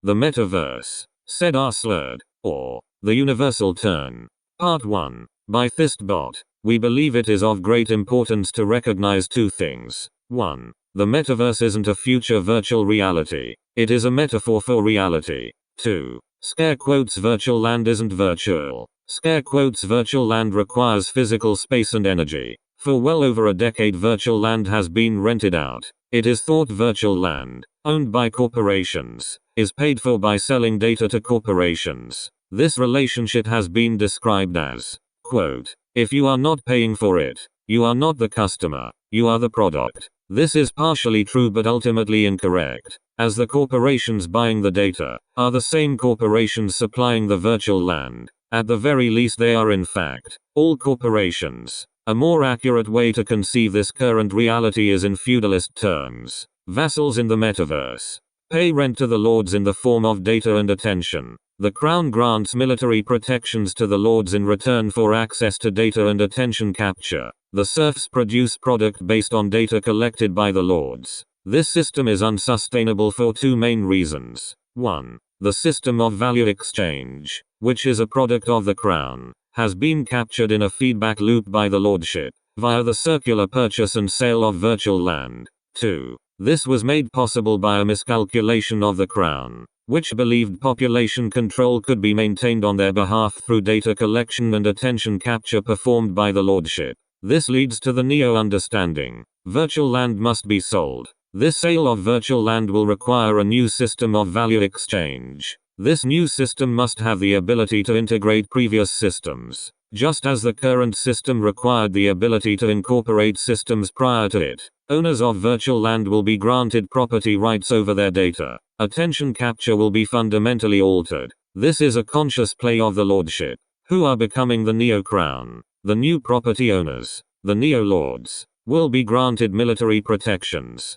The Metaverse, said Slurred, or the Universal Turn. Part 1. By ThE. We believe it is of great importance to recognize two things. 1. The metaverse isn't a future virtual reality. It is a metaphor for reality. 2. Scare quotes virtual land isn't virtual. Scare quotes virtual land requires physical space and energy. For well over a decade virtual land has been rented out. It is thought virtual land, owned by corporations, is paid for by selling data to corporations. This relationship has been described as, quote, if you are not paying for it, you are not the customer, you are the product. This is partially true but ultimately incorrect, as the corporations buying the data are the same corporations supplying the virtual land. At the very least they are in fact, all corporations. A more accurate way to conceive this current reality is in feudalist terms. Vassals in the metaverse pay rent to the lords in the form of data and attention. The crown grants military protections to the lords in return for access to data and attention capture. The serfs produce product based on data collected by the lords. This system is unsustainable for two main reasons. 1. The system of value exchange, which is a product of the crown, has been captured in a feedback loop by the lordship, via the circular purchase and sale of virtual land. 2. This was made possible by a miscalculation of the crown, which believed population control could be maintained on their behalf through data collection and attention capture performed by the lordship. This leads to the neo-understanding. Virtual land must be sold. This sale of virtual land will require a new system of value exchange. This new system must have the ability to integrate previous systems, just as the current system required the ability to incorporate systems prior to it. Owners of virtual land will be granted property rights over their data. Attention capture will be fundamentally altered. This is a conscious play of the lordship, who are becoming the neo-crown. The new property owners, the neo-lords, will be granted military protections.